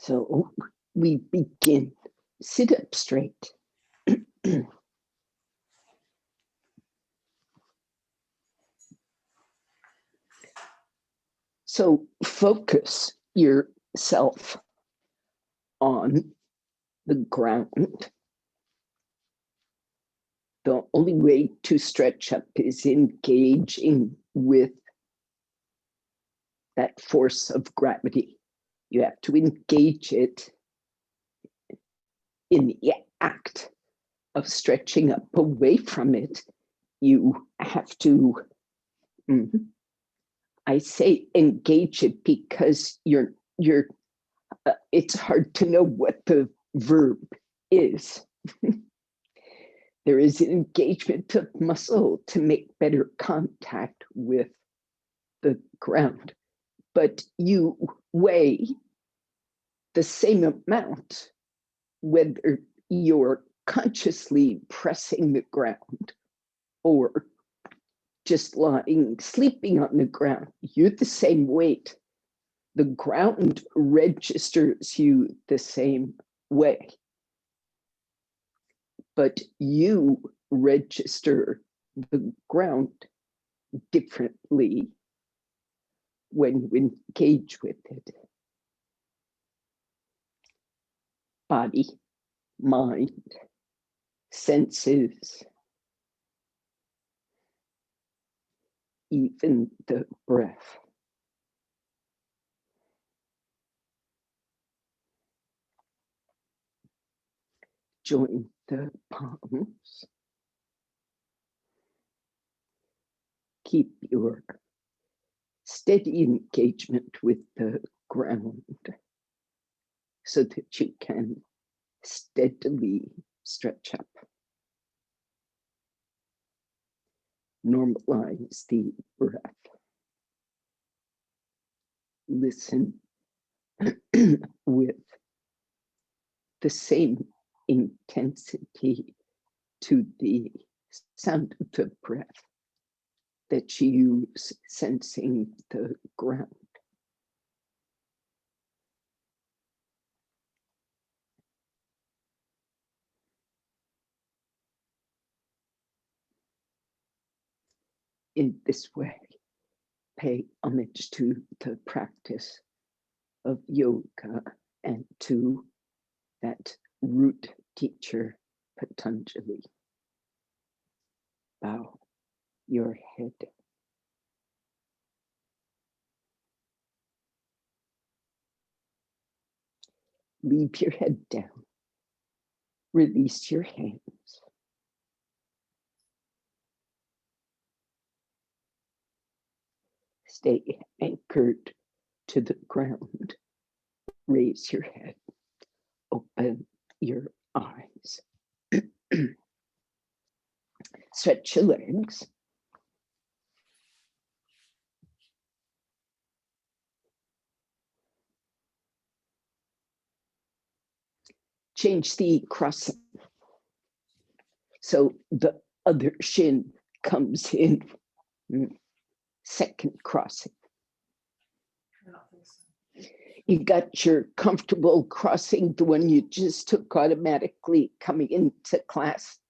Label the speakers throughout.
Speaker 1: So we begin. Sit up straight. So focus yourself on the ground. The only way to stretch up is engaging with that force of gravity. You have to engage it in the act of stretching up away from it. You have to, I say engage it because it's hard to know what the verb is. There is an engagement of muscle to make better contact with the ground, but you weigh the same amount whether you're consciously pressing the ground or just lying, sleeping on the ground. You're the same weight. The ground registers you the same way, but you register the ground differently when you engage with it. Body, mind, senses, even the breath. Join the palms. Keep your steady engagement with the ground so that you can steadily stretch up. Normalize the breath. Listen with the same intensity to the sound of the breath that you use sensing the ground. In this way, pay homage to the practice of yoga and to that root teacher, Patanjali. Bow your head. Leave your head down. Release your hands. Stay anchored to the ground. Raise your head. Open your eyes. Stretch your legs. Change the crossing. So the other shin comes in. Second crossing. You got your comfortable crossing, the one you just took automatically coming into class.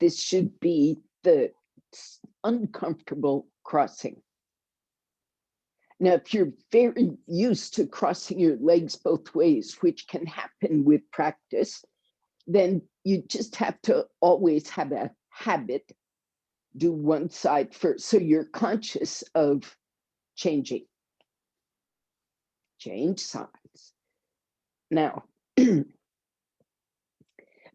Speaker 1: This should be the uncomfortable crossing. Now, if you're very used to crossing your legs both ways, which can happen with practice, then you just have to always have a habit. Do one side first. So you're conscious of changing. Change sides. Now,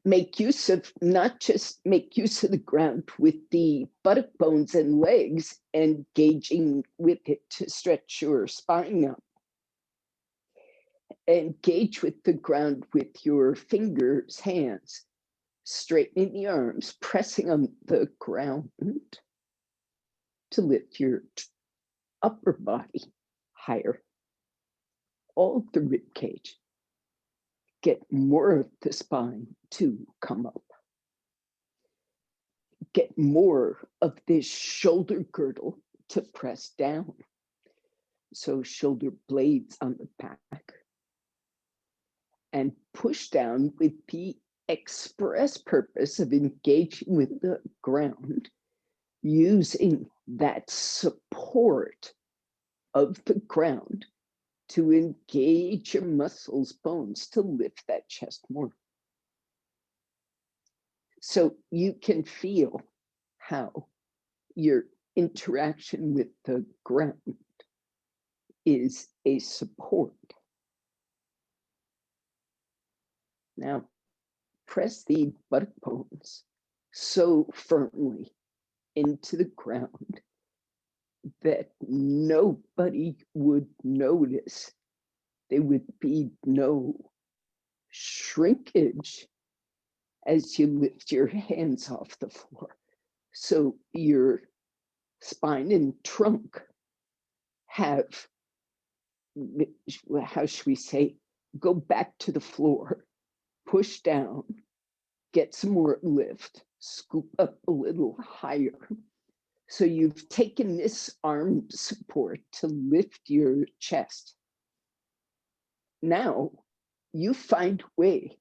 Speaker 1: make use of, not just make use of the ground with the buttock bones and legs, engaging with it to stretch your spine up. Engage with the ground with your fingers, hands, straightening the arms, pressing on the ground to lift your upper body higher. All of the rib cage. Get more of the spine to come up. Get more of this shoulder girdle to press down. So shoulder blades on the back. and push down with the express purpose of engaging with the ground, using that support of the ground to engage your muscles, bones, to lift that chest more. So you can feel how your interaction with the ground is a support. Now, press the buttock bones so firmly into the ground that nobody would notice. There would be no shrinkage as you lift your hands off the floor. So your spine and trunk have, how should we say, go back to the floor, push down, get some more lift, scoop up a little higher. So you've taken this arm support to lift your chest. Now you find a way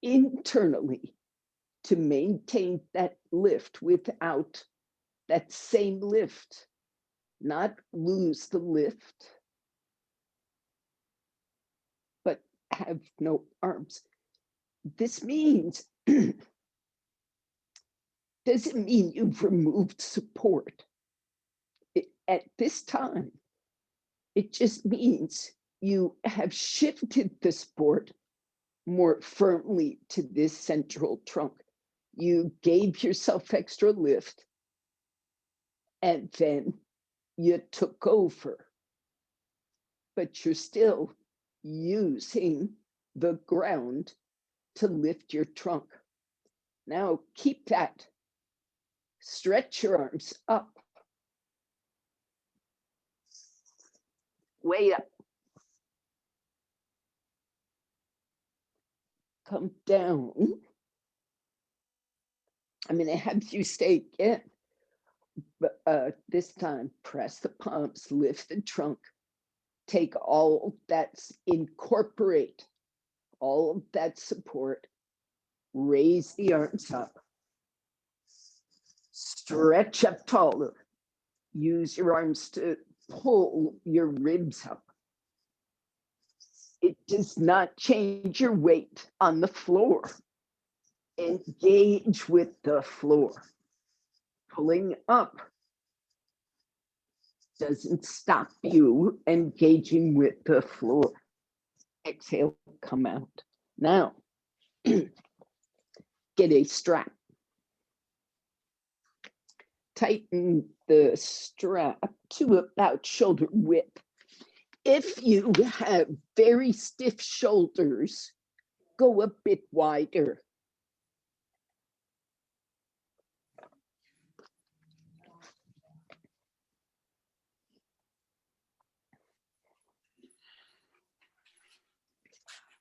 Speaker 1: internally to maintain that lift without that same lift, not lose the lift, but have no arms. This means, doesn't mean you've removed support. At this time, it just means you have shifted the support more firmly to this central trunk. You gave yourself extra lift, and then you took over. But you're still using the ground to lift your trunk. Now keep that. Stretch your arms up. Way up. Come down. I'm going to have you stay again. But this time, press the palms, lift the trunk. Take all that's, incorporate all of that support. Raise the arms up. Stretch up taller. Use your arms to pull your ribs up. It does not change your weight on the floor. Engage with the floor. Pulling up doesn't stop you engaging with the floor. Exhale, come out. Now, get a strap. Tighten the strap to about shoulder width. If you have very stiff shoulders, go a bit wider.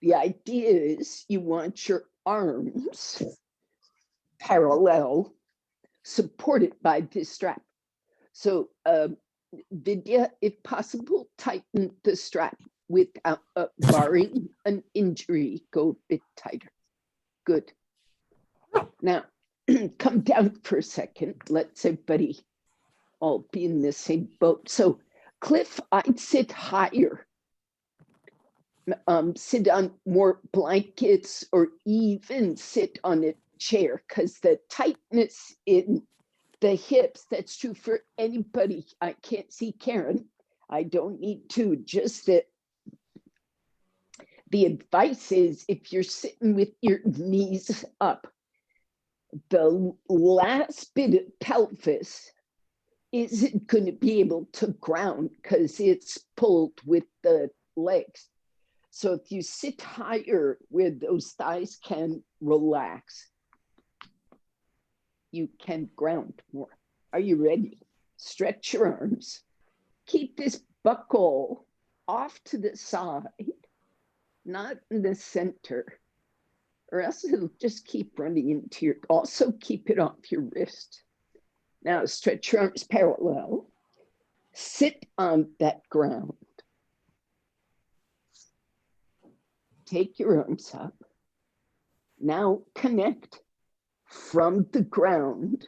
Speaker 1: The idea is you want your arms parallel, supported by this strap. So Vidya, if possible, tighten the strap without barring an injury. Go a bit tighter. Good. Now, come down for a second. Let's everybody all be in the same boat. So Cliff, I'd sit higher. Sit on more blankets or even sit on a chair, because the tightness in the hips, that's true for anybody. I can't see Karen. I don't need to, just that the advice is if you're sitting with your knees up, the last bit of pelvis isn't going to be able to ground because it's pulled with the legs. So if you sit higher where those thighs can relax, you can ground more. Are you ready? Stretch your arms. Keep this buckle off to the side, not in the center, or else it'll just keep running into your, also keep it off your wrist. Now stretch your arms parallel. Sit on that ground. take your arms up. Now connect from the ground,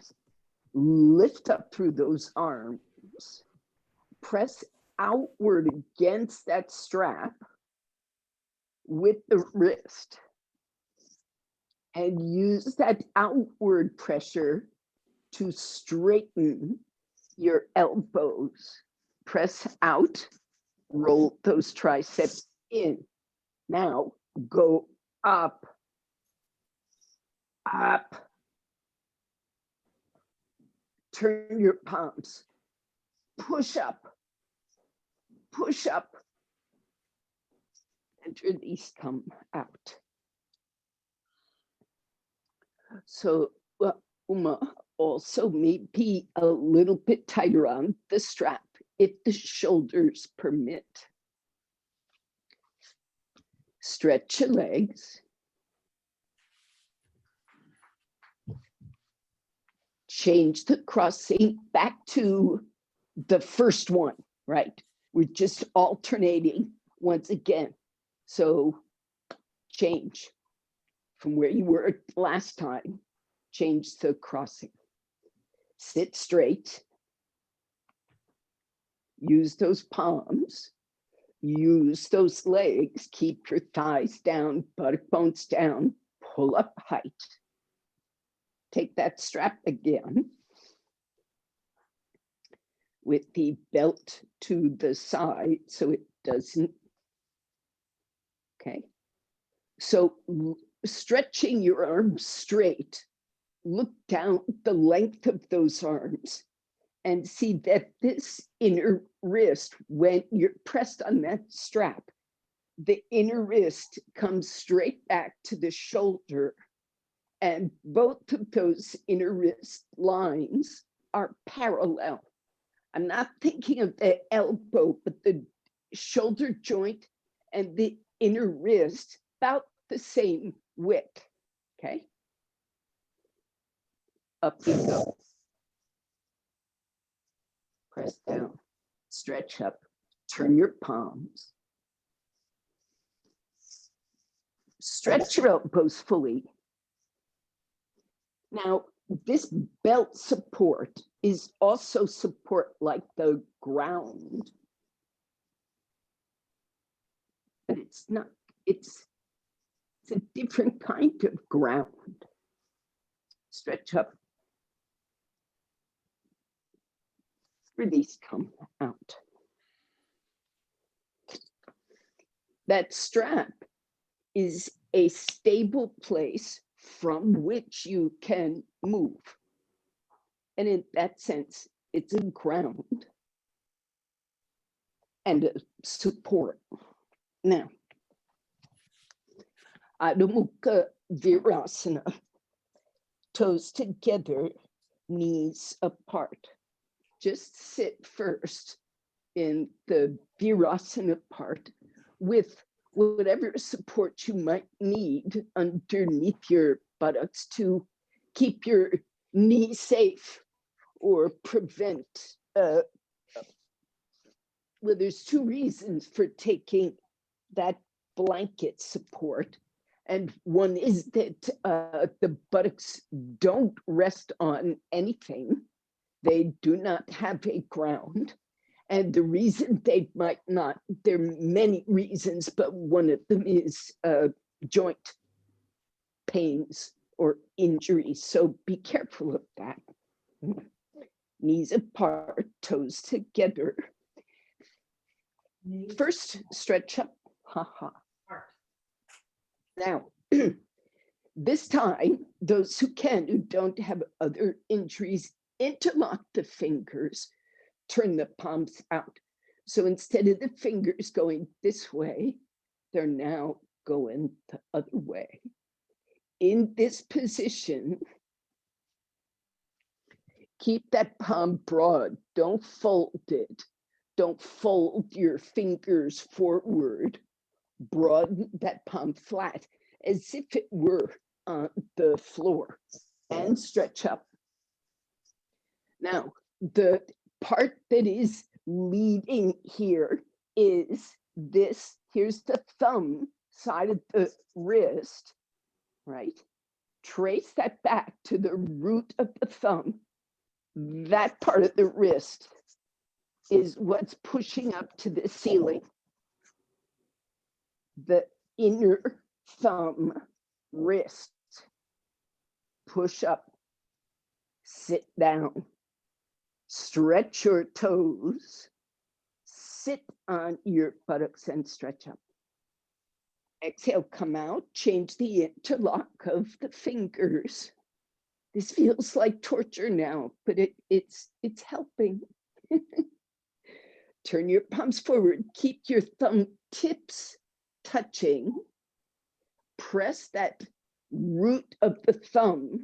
Speaker 1: lift up through those arms, press outward against that strap with the wrist, and use that outward pressure to straighten your elbows. Press out, roll those triceps in. Now go up, up. Turn your palms, push up, and release, come out. So Uma, also maybe a little bit tighter on the strap if the shoulders permit. Stretch your legs. Change the crossing back to the first one, right? We're just alternating once again. So change from where you were last time, change the crossing. Sit straight. Use those palms. Use those legs. Keep your thighs down, buttock bones down. Pull up height. Take that strap again with the belt to the side so it doesn't. Okay. So stretching your arms straight, look down the length of those arms and see that this inner wrist, when you're pressed on that strap, the inner wrist comes straight back to the shoulder, and both of those inner wrist lines are parallel. I'm not thinking of the elbow, but the shoulder joint and the inner wrist about the same width. Okay. Up you go. Press down, stretch up, turn your palms. Stretch your elbows fully. Now, this belt support is also support like the ground. But it's not, it's a different kind of ground. Stretch up. Release, come out. That strap is a stable place from which you can move. And in that sense, it's a ground and a support. Now, Adho Mukha Virasana, toes together, knees apart. Just sit first in the Virasana part with whatever support you might need underneath your buttocks to keep your knee safe or prevent. Well, there's two reasons for taking that blanket support. And one is that the buttocks don't rest on anything. They do not have a ground. And the reason they might not, there are many reasons, but one of them is joint pains or injuries. So be careful of that. Knees apart, toes together. First, stretch up. Now, this time, those who can, who don't have other injuries, interlock the fingers. Turn the palms out. So instead of the fingers going this way, they're now going the other way. In this position, keep that palm broad. Don't fold it. Don't fold your fingers forward. Broaden that palm flat as if it were on the floor and stretch up. Now, the part that is leading here is this. Here's the thumb side of the wrist, right? Trace that back to the root of the thumb. That part of the wrist is what's pushing up to the ceiling. The inner thumb, wrist, push up, sit down, stretch your toes, sit on your buttocks and stretch up. Exhale, come out, change the interlock of the fingers. This feels like torture now, but it's helping. Turn your palms forward, keep your thumb tips touching. Press that root of the thumb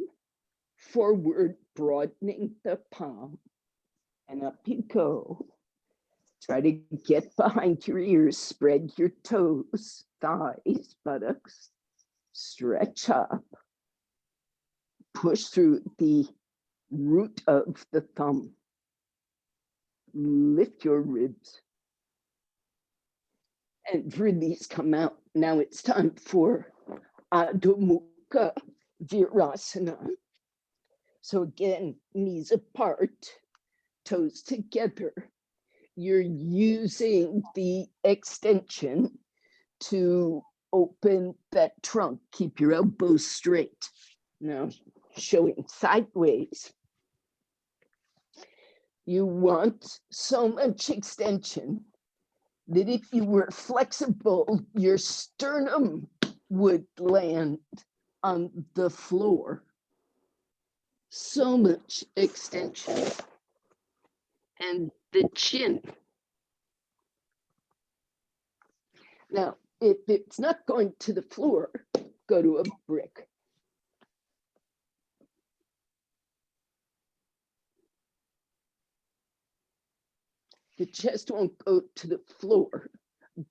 Speaker 1: forward, broadening the palm, and up you go. Try to get behind your ears, spread your toes, thighs, buttocks, stretch up. Push through the root of the thumb. Lift your ribs. And release, come out. Now it's time for Adho Mukha Virasana. So again, knees apart, toes together. You're using the extension to open that trunk. Keep your elbows straight. Now, showing sideways. You want so much extension that if you were flexible, your sternum would land on the floor. So much extension. And the chin. Now, if it's not going to the floor, go to a brick. The chest won't go to the floor,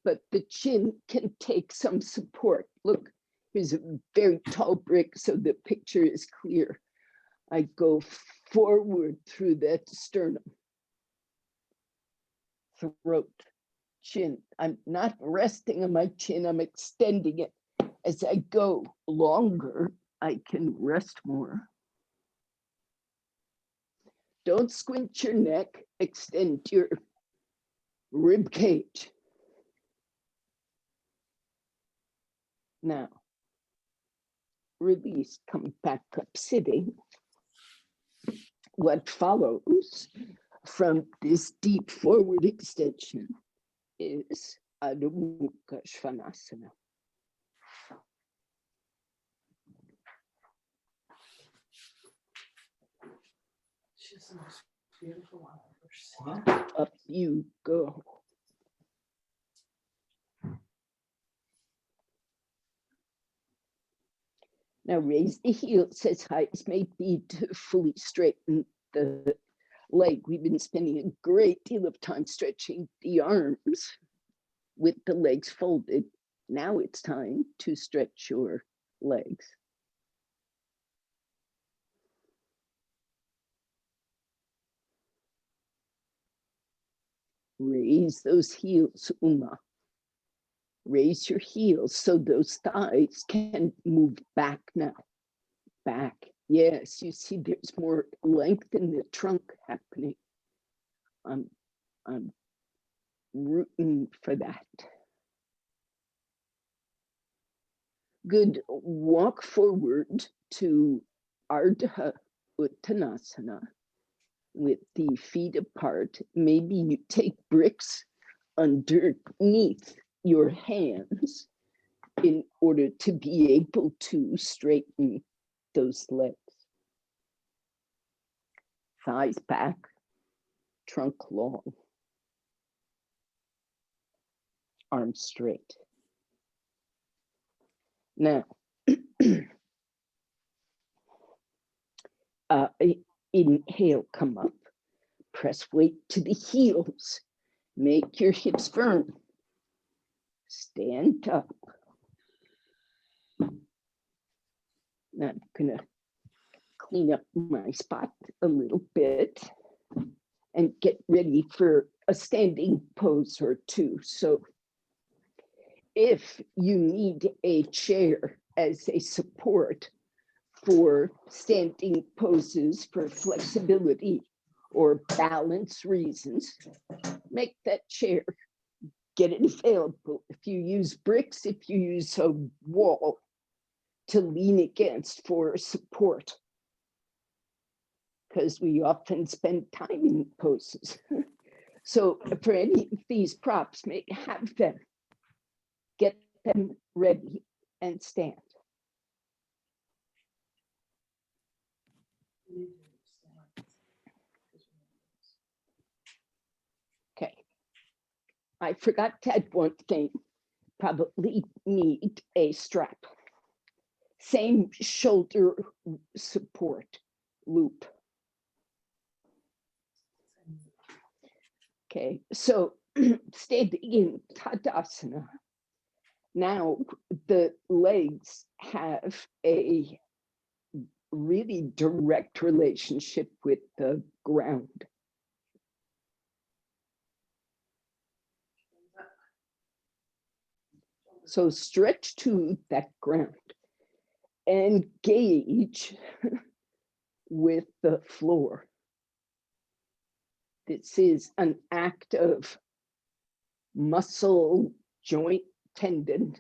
Speaker 1: but the chin can take some support. Look, here's a very tall brick, so the picture is clear. I go forward through that sternum, throat, chin. I'm not resting on my chin, I'm extending it. As I go longer, I can rest more. Don't squint your neck, extend your rib cage. Now, release, come back up sitting. What follows from this deep forward extension is Adho Mukha Svanasana.
Speaker 2: She's the most beautiful one I've ever seen.
Speaker 1: Up you go. Now raise the heels as high as may be to fully straighten the leg. We've been spending a great deal of time stretching the arms with the legs folded. Now it's time to stretch your legs. Raise those heels, Uma. Raise your heels so those thighs can move back now. Back. Yes, you see there's more length in the trunk happening. I'm rooting for that. Good. Walk forward to Ardha Uttanasana with the feet apart. Maybe you take bricks underneath your hands in order to be able to straighten those legs. Thighs back, trunk long, arms straight. Now, inhale, come up, press weight to the heels, make your hips firm, stand up. Now I'm gonna clean up my spot a little bit and get ready for a standing pose or two. So if you need a chair as a support for standing poses for flexibility or balance reasons, make that chair, get it available. If you use bricks, if you use a wall to lean against for support, because we often spend time in poses. So for any of these props, have them, get them ready and stand. Okay. I forgot to add one thing. Probably need a strap. Same shoulder support loop. Okay, so standing in Tadasana, now the legs have a really direct relationship with the ground. So stretch to that ground, engage with the floor. This is an act of muscle, joint, tendon,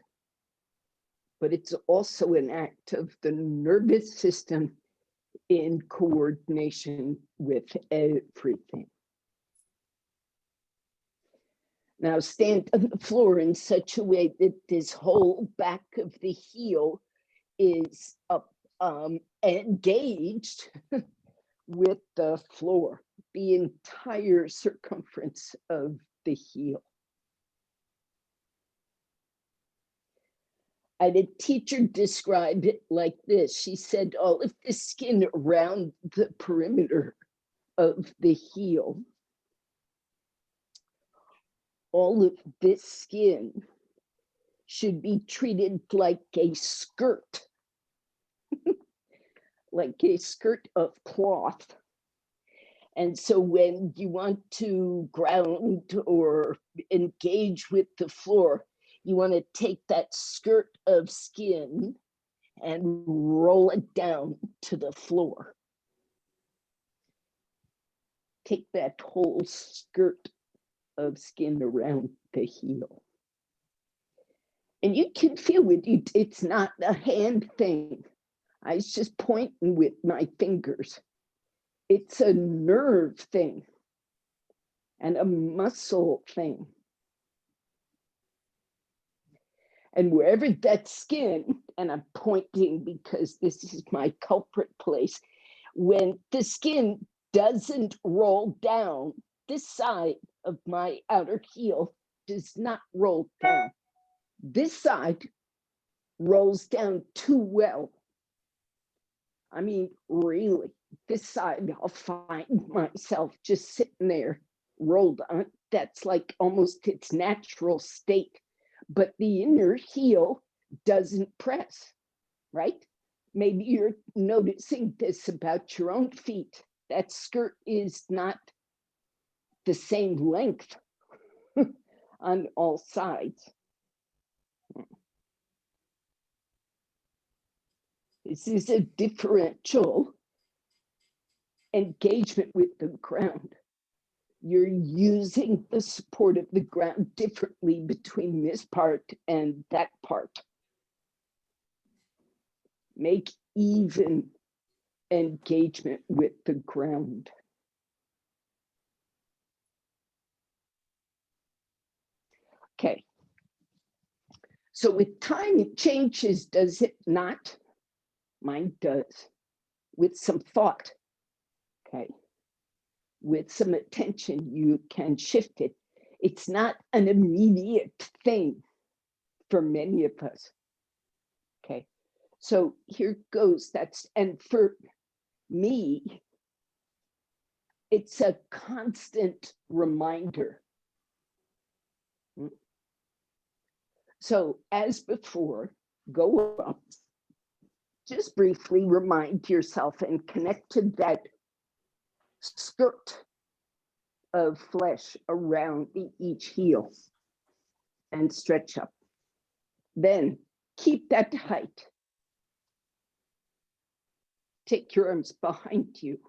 Speaker 1: but it's also an act of the nervous system in coordination with everything. Now stand on the floor in such a way that this whole back of the heel is up, engaged with the floor, the entire circumference of the heel. I had a teacher describe it like this. She said, all of the skin around the perimeter of the heel, all of this skin should be treated like a skirt, like a skirt of cloth. And so when you want to ground or engage with the floor, you want to take that skirt of skin and roll it down to the floor. Take that whole skirt of skin around the heel. And you can feel it, it's not a hand thing. I was just pointing with my fingers. It's a nerve thing and a muscle thing. And wherever that skin, and I'm pointing because this is my culprit place, when the skin doesn't roll down, this side of my outer heel does not roll down. This side rolls down too well. I mean, really, this side, I'll find myself just sitting there rolled on. That's like almost its natural state. But the inner heel doesn't press, right? Maybe you're noticing this about your own feet. That skirt is not the same length on all sides. This is a differential engagement with the ground. You're using the support of the ground differently between this part and that part. Make even engagement with the ground. Okay. So with time, it changes, does it not? Mine does. With some thought, okay? With some attention, you can shift it. It's not an immediate thing for many of us. Okay, so here goes. And for me, it's a constant reminder. So as before, go up, just briefly remind yourself and connect to that skirt of flesh around each heel and stretch up. Then keep that height. Take your arms behind you.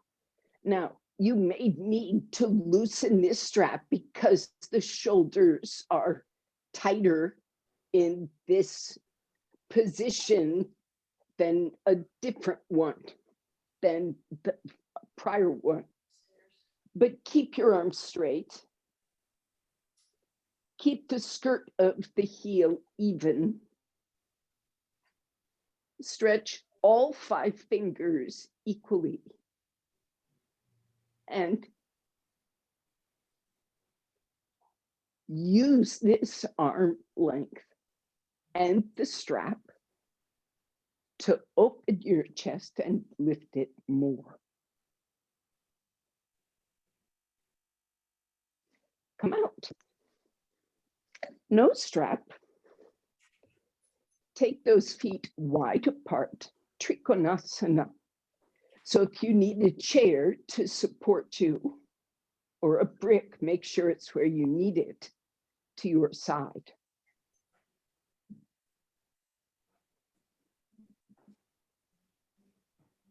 Speaker 1: Now, you may need to loosen this strap because the shoulders are tighter in this position than a different one, than the prior one. But keep your arms straight. Keep the skirt of the heel even. Stretch all 5 fingers equally. And use this arm length and the strap to open your chest and lift it more. Come out. No strap. Take those feet wide apart, Trikonasana. So if you need a chair to support you or a brick, make sure it's where you need it to your side.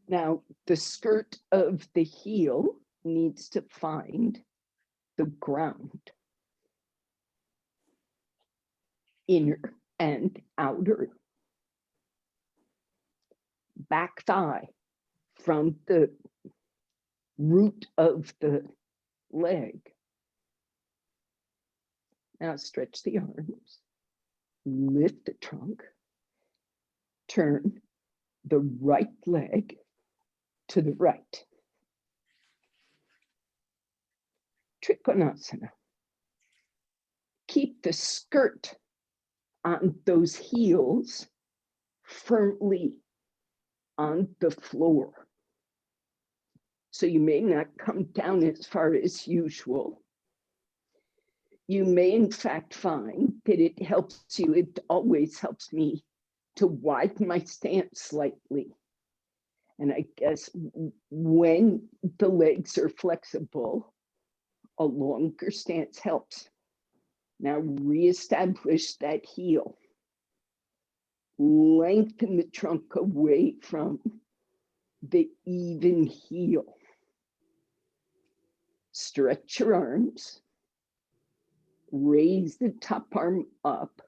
Speaker 1: Now, the skirt of the heel needs to find the ground, inner and outer. Back thigh from the root of the leg. Now stretch the arms, lift the trunk, turn the right leg to the right. Trikonasana. Keep the skirt on those heels firmly on the floor. So you may not come down as far as usual. You may in fact find that it helps you, it always helps me to widen my stance slightly. And I guess when the legs are flexible, a longer stance helps. Now reestablish that heel. Lengthen the trunk away from the even heel. Stretch your arms. Raise the top arm up.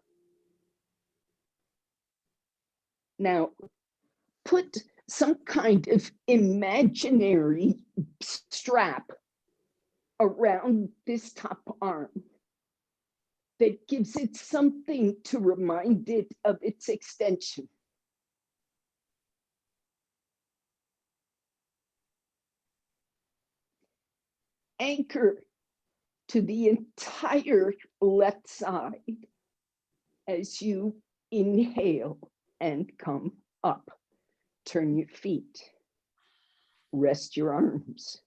Speaker 1: Now, put some kind of imaginary strap around this top arm that gives it something to remind it of its extension. Anchor to the entire left side as you inhale and come up. Turn your feet. Rest your arms.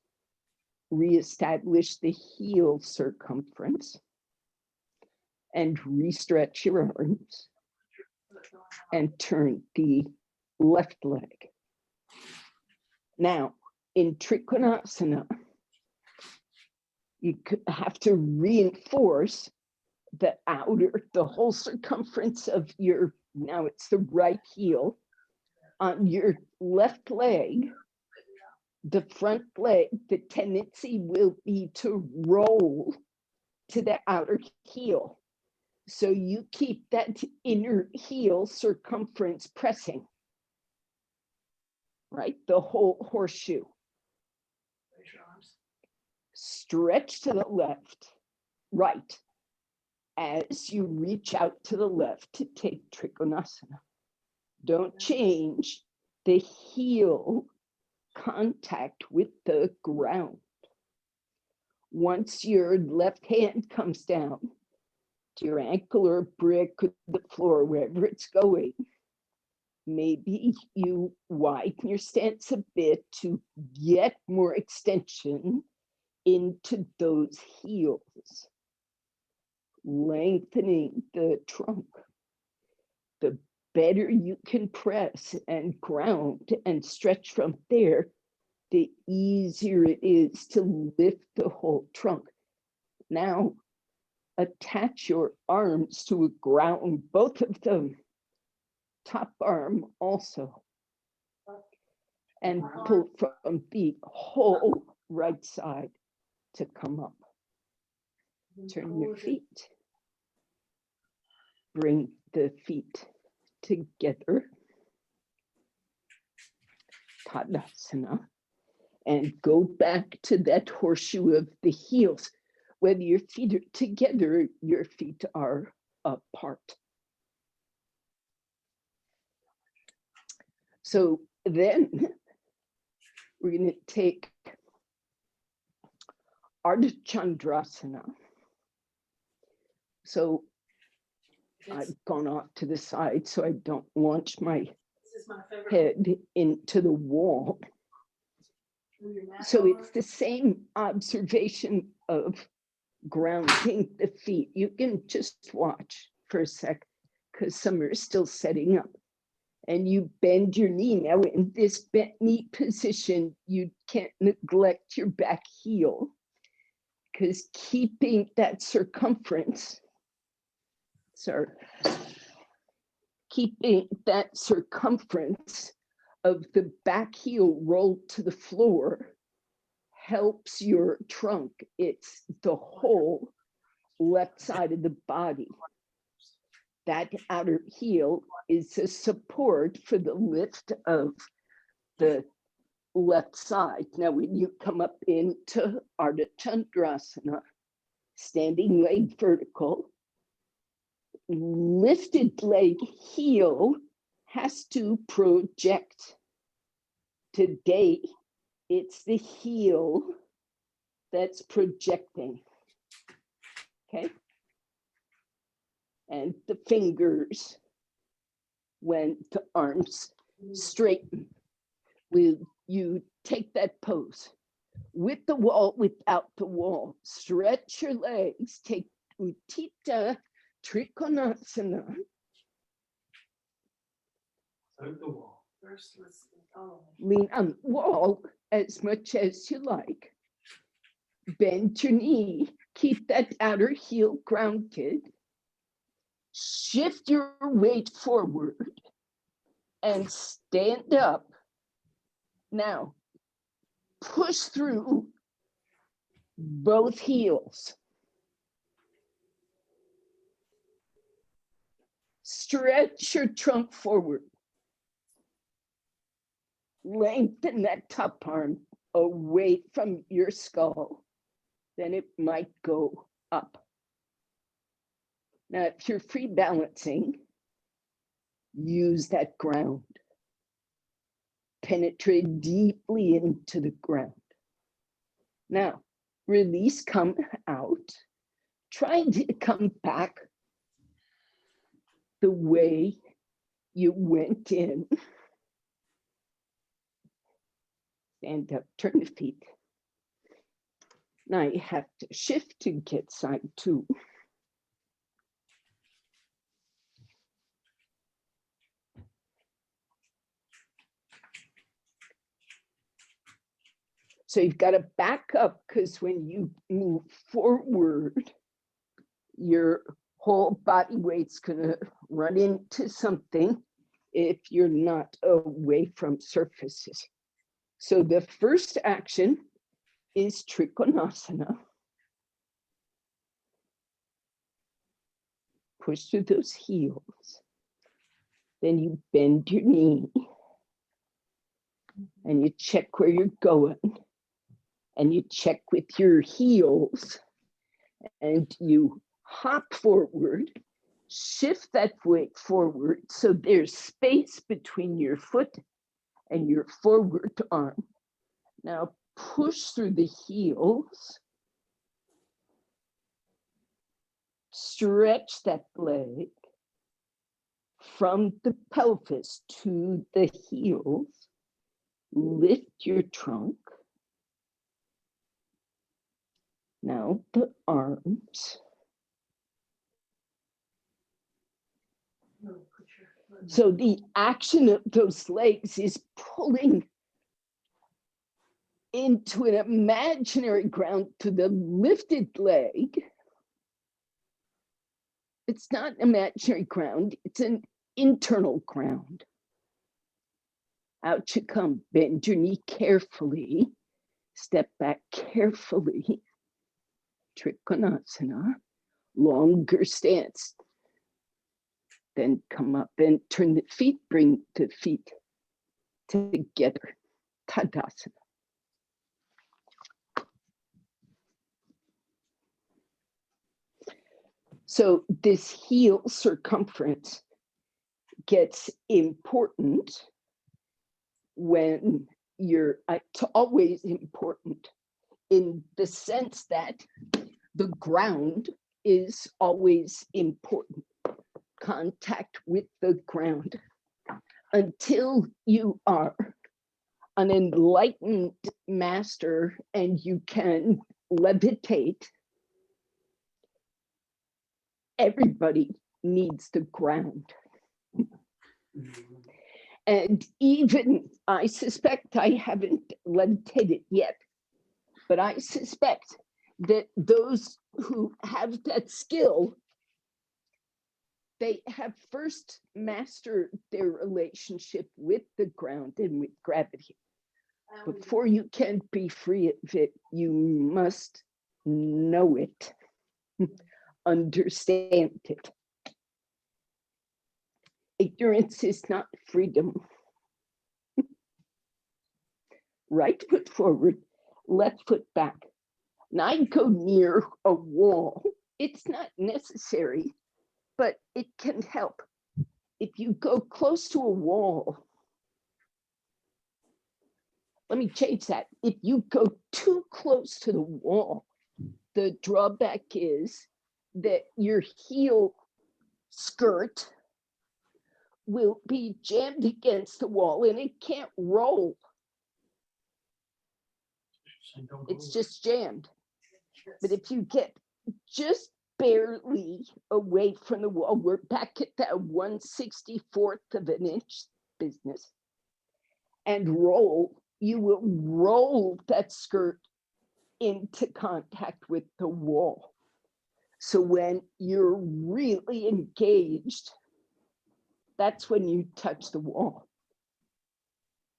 Speaker 1: Reestablish the heel circumference and restretch your arms and turn the left leg. Now, in Trikonasana, you have to reinforce the whole circumference of your, now it's the right heel. On your left leg, the front leg, the tendency will be to roll to the outer heel. So you keep that inner heel circumference pressing, right? The whole horseshoe. Stretch to the left, right, as you reach out to the left to take Trikonasana. Don't change the heel contact with the ground. Once your left hand comes down to your ankle or brick or the floor, wherever it's going, maybe you widen your stance a bit to get more extension into those heels, lengthening the trunk. The better you can press and ground and stretch from there, the easier it is to lift the whole trunk. Now, attach your arms to a ground, both of them, top arm also, and pull from the whole right side to come up. Turn your feet. Bring the feet together. Tadasana. And go back to that horseshoe of the heels. Whether your feet are together, your feet are apart. So then we're going to take Ardha Chandrasana. So I've gone off to the side so I don't launch my head into the wall. So it's the same observation of grounding the feet. You can just watch for a sec because some are still setting up. And you bend your knee. Now in this bent knee position, you can't neglect your back heel because keeping that circumference, keeping that circumference of the back heel rolled to the floor helps your trunk. It's the whole left side of the body. That outer heel is a support for the lift of the left side. Now, when you come up into Ardha Chandrasana, standing leg vertical, lifted leg heel has to project. Today, it's the heel that's projecting. Okay. And the fingers, when the arms straighten, will you take that pose with the wall, without the wall. Stretch your legs, take Utthita Trikonasana.
Speaker 2: The wall. First, let's
Speaker 1: lean on the wall as much as you like. Bend your knee, keep that outer heel grounded. Shift your weight forward and stand up. Now, push through both heels. Stretch your trunk forward. Lengthen that top arm away from your skull. Then it might go up. Now, if you're free balancing, use that ground. Penetrate deeply into the ground. Now, release, come out. Try to come back the way you went in. Stand up, turn the feet. Now you have to shift to get side two. So you've got to back up because when you move forward, your whole body weight's going to run into something if you're not away from surfaces. So the first action is Trikonasana. Push through those heels. Then you bend your knee and you check where you're going. And you check with your heels and you hop forward, shift that weight forward so there's space between your foot and your forward arm. Now push through the heels, stretch that leg from the pelvis to the heels, lift your trunk. Now the arms. So the action of those legs is pulling into an imaginary ground to the lifted leg. It's not an imaginary ground, it's an internal ground. Out you come, bend your knee carefully, step back carefully, Trikonasana, longer stance. Then come up and turn the feet, bring the feet together, Tadasana. So this heel circumference gets important when it's always important in the sense that the ground is always important. Contact with the ground. Until you are an enlightened master and you can levitate, everybody needs the ground. And even, I suspect, I haven't levitated yet, but I suspect that those who have that skill, they have first mastered their relationship with the ground and with gravity. Before you can be free of it, you must know it, understand it. Ignorance is not freedom. Right foot forward, left foot back. Now I go near a wall. It's not necessary, but it can help. If you go close to a wall, let me change that. If you go too close to the wall, the drawback is that your heel skirt will be jammed against the wall and it can't roll. It's just jammed. But if you get just barely away from the wall, we're back at that 1/64th of an inch business, and roll, you will roll that skirt into contact with the wall. So when you're really engaged, that's when you touch the wall.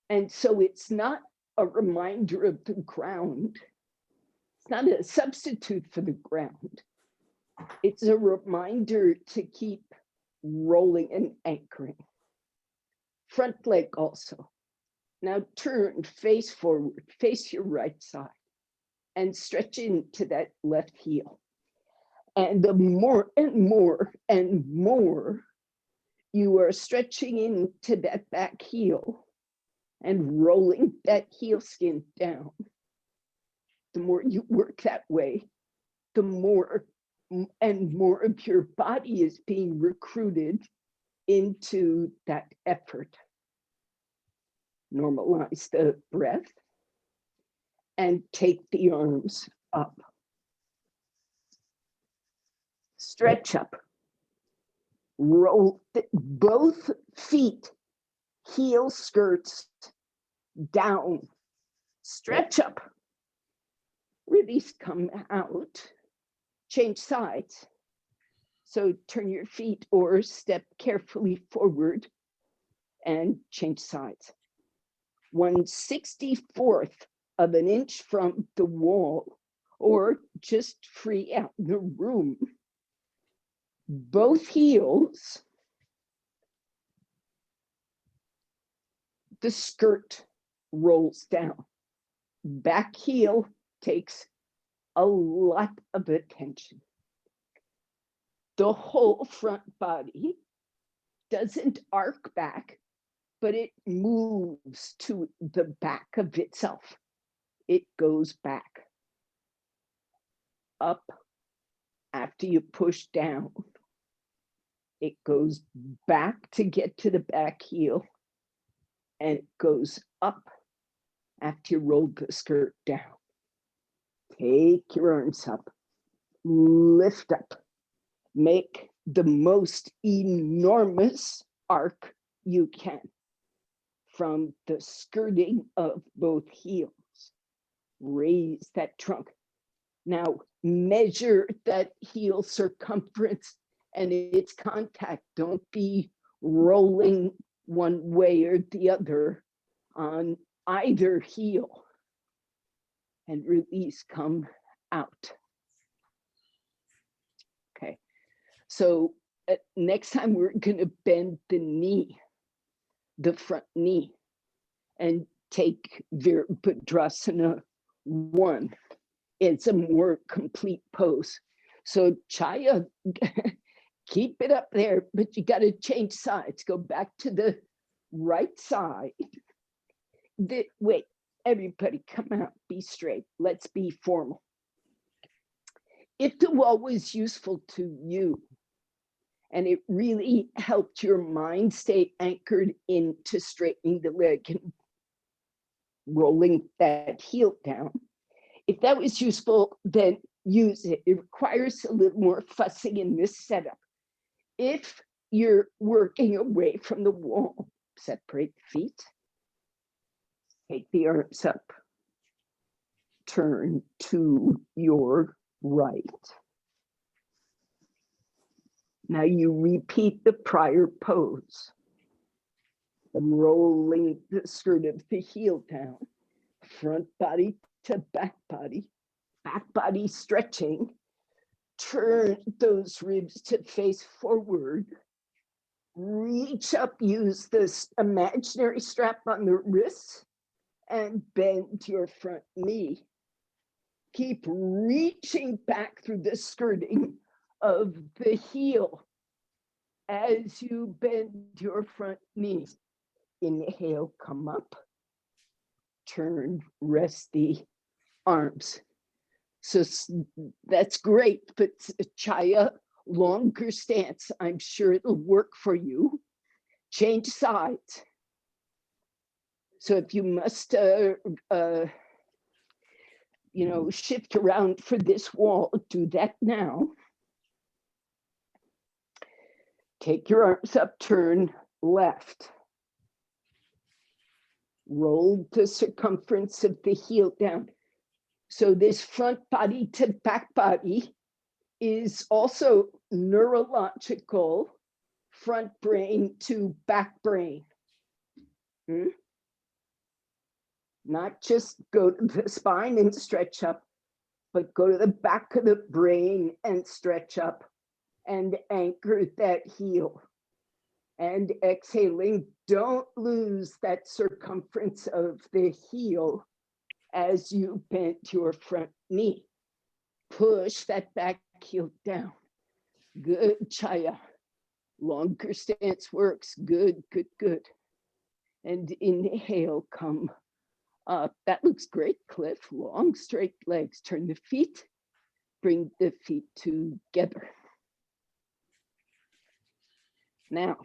Speaker 1: And so it's not a reminder of the ground. It's not a substitute for the ground. It's a reminder to keep rolling and anchoring. Front leg also. Now turn, face forward, face your right side, and stretch into that left heel. And the more and more and more you are stretching into that back heel and rolling that heel skin down, the more you work that way, the more and more of your body is being recruited into that effort. Normalize the breath and take the arms up. Stretch up. Roll both feet, heel skirts down. Stretch up. Release, come out. Change sides. So turn your feet or step carefully forward and change sides. 1/64th of an inch from the wall, or just free out the room. Both heels, the skirt rolls down. Back heel takes a lot of attention. The whole front body doesn't arc back, but it moves to the back of itself. It goes back. Up after you push down. It goes back to get to the back heel, and it goes up after you roll the skirt down. Take your arms up, lift up, make the most enormous arc you can from the skirting of both heels. Raise that trunk. Now measure that heel circumference and its contact. Don't be rolling one way or the other on either heel. And release, come out. Okay, so next time we're going to bend the knee, the front knee, and take Virabhadrasana 1. It's a more complete pose. So Chaya, keep it up there, but you got to change sides. Go back to the right side. Wait, everybody come out, be straight. Let's be formal. If the wall was useful to you, and it really helped your mind stay anchored into straightening the leg and rolling that heel down, if that was useful, then use it. It requires a little more fussing in this setup. If you're working away from the wall, separate the feet, take the arms up, turn to your right. Now you repeat the prior pose, rolling the skirt of the heel down, front body to back body stretching, turn those ribs to face forward, reach up, use this imaginary strap on the wrists, and bend your front knee. Keep reaching back through the skirting of the heel as you bend your front knee. Inhale, come up, turn, rest the arms. So that's great, but Chaya, longer stance, I'm sure it'll work for you. Change sides. So if you must, shift around for this wall, do that now. Take your arms up, turn left. Roll the circumference of the heel down. So this front body to back body is also neurological, front brain to back brain. Not just go to the spine and stretch up, but go to the back of the brain and stretch up and anchor that heel. And exhaling, don't lose that circumference of the heel as you bend your front knee. Push that back heel down. Good, Chaya. Longer stance works. Good, good, good. And inhale, come up. That looks great, Cliff. Long, straight legs. Turn the feet. Bring the feet together. Now,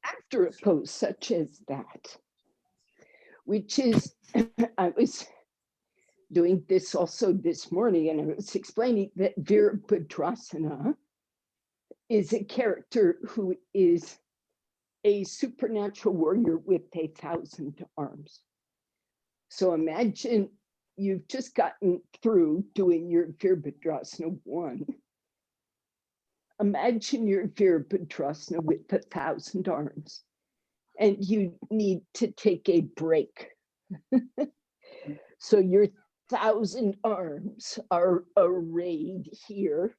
Speaker 1: after a pose such as that, which is, I was doing this also this morning, and I was explaining that Virabhadrasana is a character who is a supernatural warrior with 1,000 arms. So imagine you've just gotten through doing your Virabhadrasana 1. Imagine your Virabhadrasana with 1,000 arms, and you need to take a break. So your 1,000 arms are arrayed here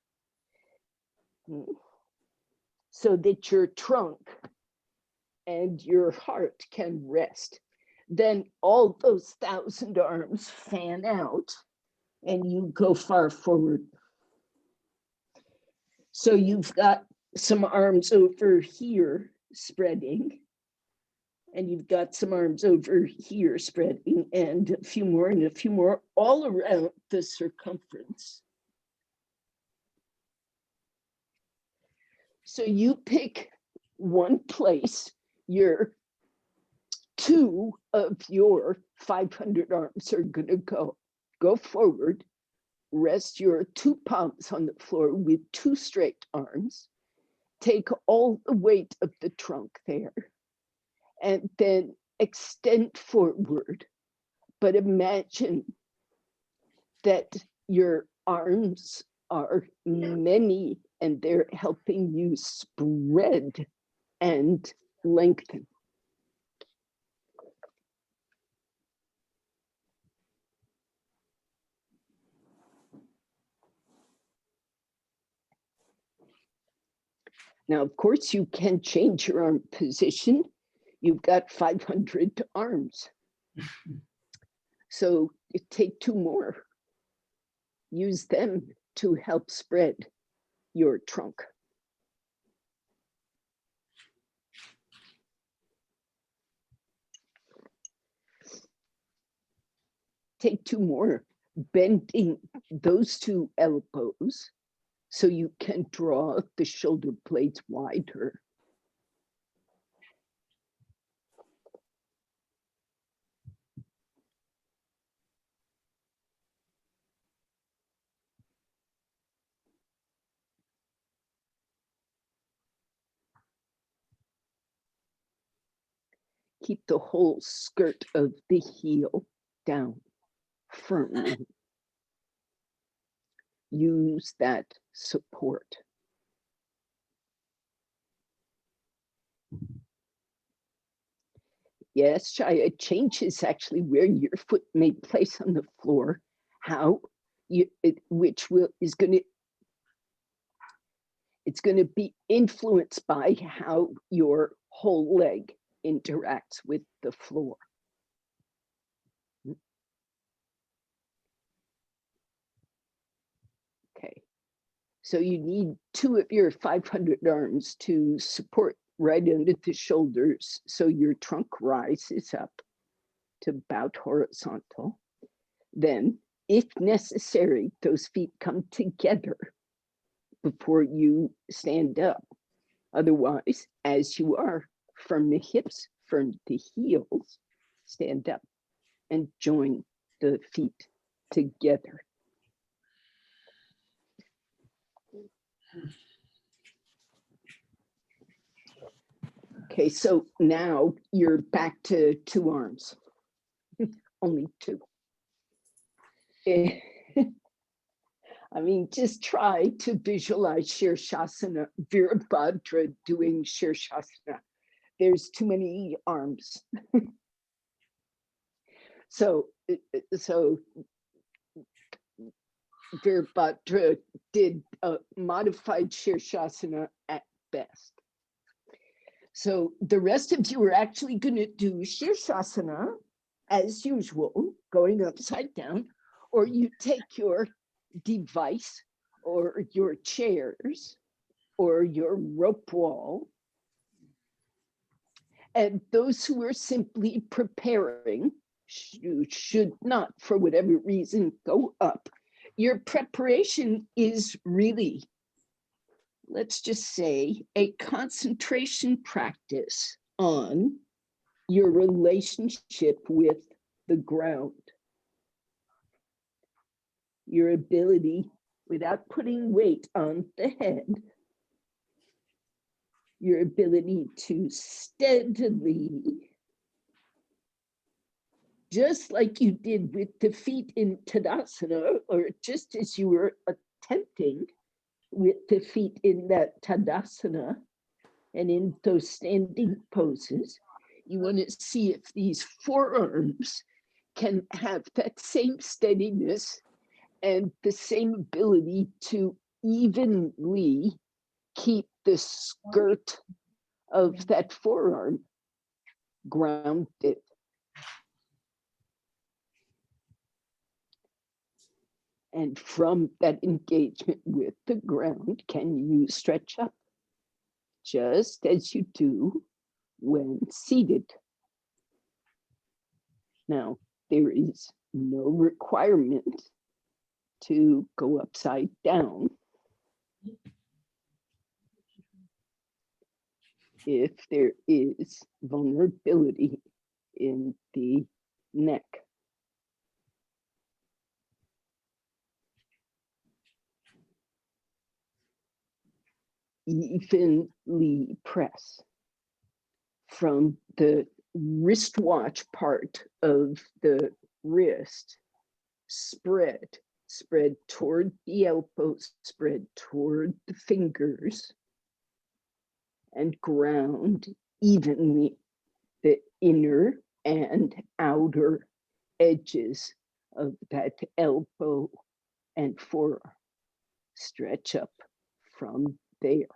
Speaker 1: so that your trunk and your heart can rest. Then all those 1,000 arms fan out and you go far forward. So you've got some arms over here spreading, and you've got some arms over here spreading, and a few more all around the circumference. So you pick one place, your 2 of your 500 arms are going to go. Go forward, rest your 2 palms on the floor with 2 straight arms. Take all the weight of the trunk there, and then extend forward. But imagine that your arms are many and they're helping you spread and lengthen. Now, of course, you can change your arm position. You've got 500 arms. So you take 2 more. Use them to help spread your trunk. Take 2 more, bending those 2 elbows so you can draw the shoulder blades wider. Keep the whole skirt of the heel down firmly. Use that support. Yes, Shaya, it changes actually where your foot may place on the floor, how you, it's going to be influenced by how your whole leg interacts with the floor. Okay, so you need 2 of your 500 arms to support right under the shoulders so your trunk rises up to about horizontal. Then, if necessary, those feet come together before you stand up. Otherwise, as you are, from the hips, from the heels, stand up and join the feet together. Okay, so now you're back to 2 arms, only 2. I mean, just try to visualize Shirshasana, Virabhadra doing Shirshasana. There's too many arms. So Virabhadra did a modified Shirshasana at best. So the rest of you are actually going to do Shirshasana as usual, going upside down, or you take your device or your chairs or your rope wall. And those who are simply preparing should not, for whatever reason, go up. Your preparation is really, let's just say, a concentration practice on your relationship with the ground. Your ability, without putting weight on the head, your ability to steadily, just like you did with the feet in Tadasana, or just as you were attempting with the feet in that Tadasana and in those standing poses, you want to see if these forearms can have that same steadiness and the same ability to evenly keep the skirt of that forearm grounded. And from that engagement with the ground, can you stretch up just as you do when seated? Now, there is no requirement to go upside down. If there is vulnerability in the neck. Evenly press from the wristwatch part of the wrist, spread Spread toward the elbows, spread toward the fingers, and ground evenly the inner and outer edges of that elbow and forearm. Stretch up from there.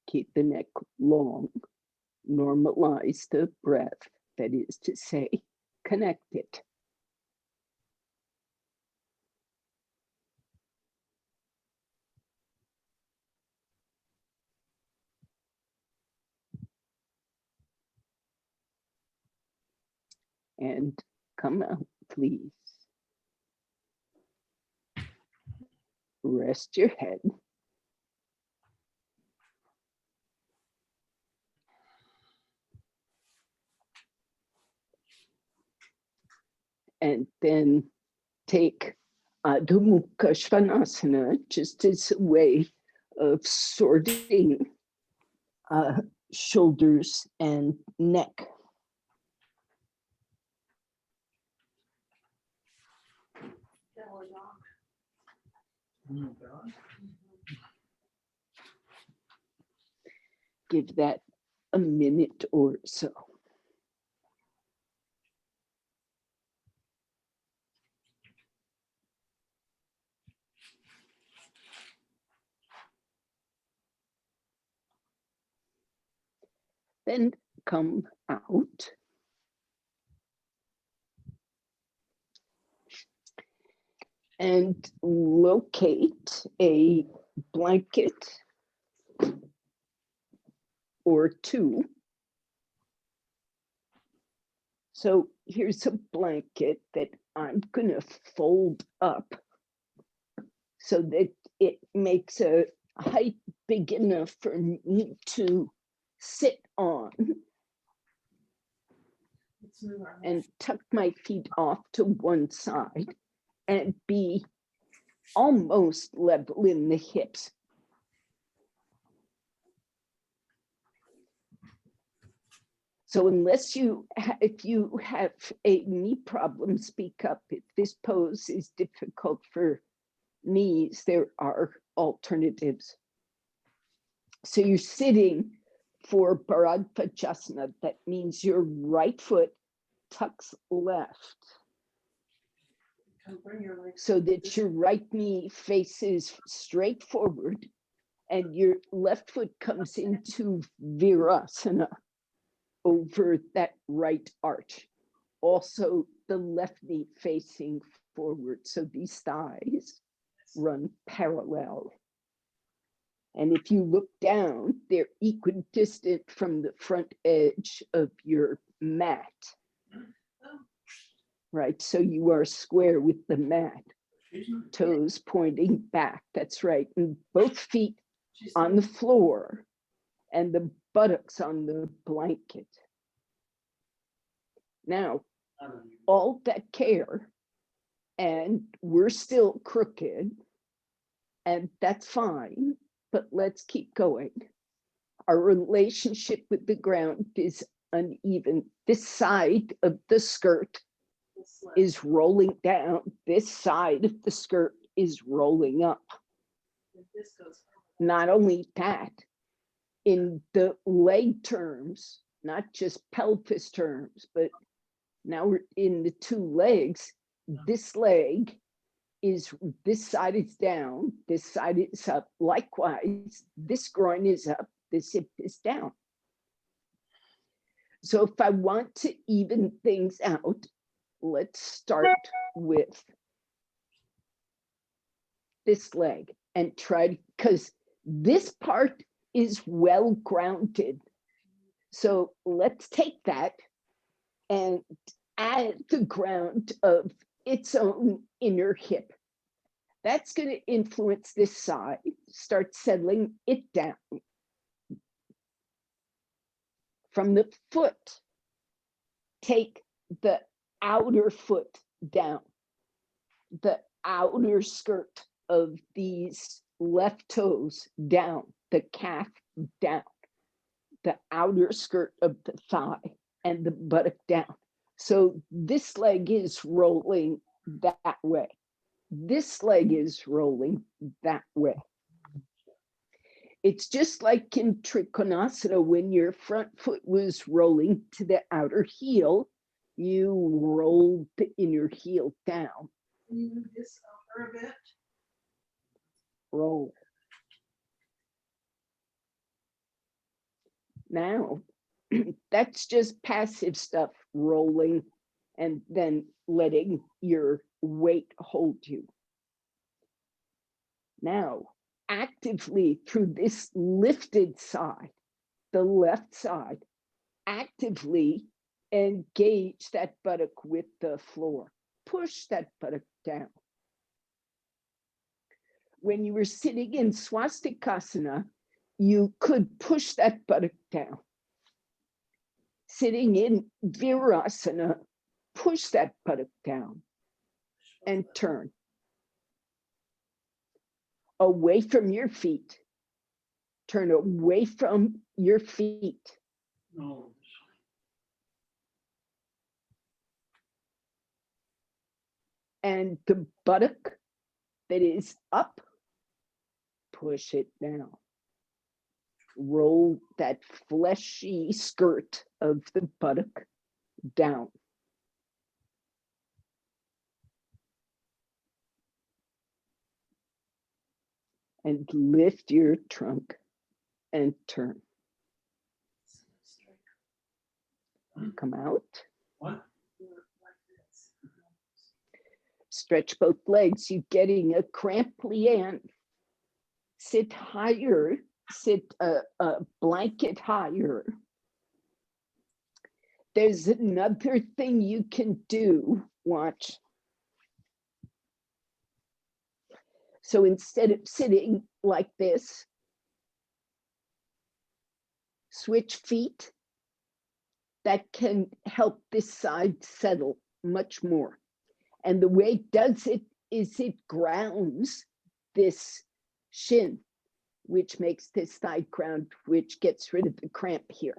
Speaker 1: Keep the neck long. Normalize the breath, that is to say, connect it. And come out, please. Rest your head. And then take Adho Mukha Svanasana just as a way of sorting shoulders and neck. Give that a minute or so. Then come out. And locate a blanket or two. So here's a blanket that I'm going to fold up so that it makes a height big enough for me to sit on and tuck my feet off to one side and be almost level in the hips. So unless if you have a knee problem, speak up. If this pose is difficult for knees, there are alternatives. So you're sitting for Bharadvajasana. That means your right foot tucks left, so that your right knee faces straight forward and your left foot comes into Virasana over that right arch. Also, the left knee facing forward, so these thighs run parallel. And if you look down, they're equidistant from the front edge of your mat. Right, so you are square with the mat, toes pointing back, that's right, and both feet on the floor and the buttocks on the blanket. Now, all that care, and we're still crooked, and that's fine, but let's keep going. Our relationship with the ground is uneven. This side of the skirt is rolling down. This side of the skirt is rolling up. Not only that, in the leg terms, not just pelvis terms, but now we're in the two legs. This leg is, this side is down, this side is up. Likewise, this groin is up, this hip is down. So if I want to even things out, let's start with this leg and try, because this part is well grounded. So let's take that and add the ground of its own inner hip. That's going to influence this side, start settling it down. From the foot, take the outer foot down, the outer skirt of these left toes down, the calf down, the outer skirt of the thigh and the buttock down. So this leg is rolling that way. This leg is rolling that way. It's just like in Trikonasana, when your front foot was rolling to the outer heel, you rolled the inner heel down.
Speaker 2: Can you move this over a bit?
Speaker 1: Roll. Now, that's just passive stuff, rolling and then letting your weight hold you. Now, actively through this lifted side, the left side, actively engage that buttock with the floor. Push that buttock down. When you were sitting in swastikasana, you could push that buttock down. Sitting in virasana, push that buttock down and turn. Away from your feet. Turn away from your feet.
Speaker 2: No.
Speaker 1: And the buttock that is up, push it down. Roll that fleshy skirt of the buttock down. And lift your trunk and turn. Come out.
Speaker 2: What?
Speaker 1: Stretch both legs. You're getting a cramp, Leanne. Sit higher. Sit a blanket higher. There's another thing you can do. Watch. So instead of sitting like this, switch feet. That can help this side settle much more. And the way it does it is it grounds this shin, which makes this thigh ground, which gets rid of the cramp here.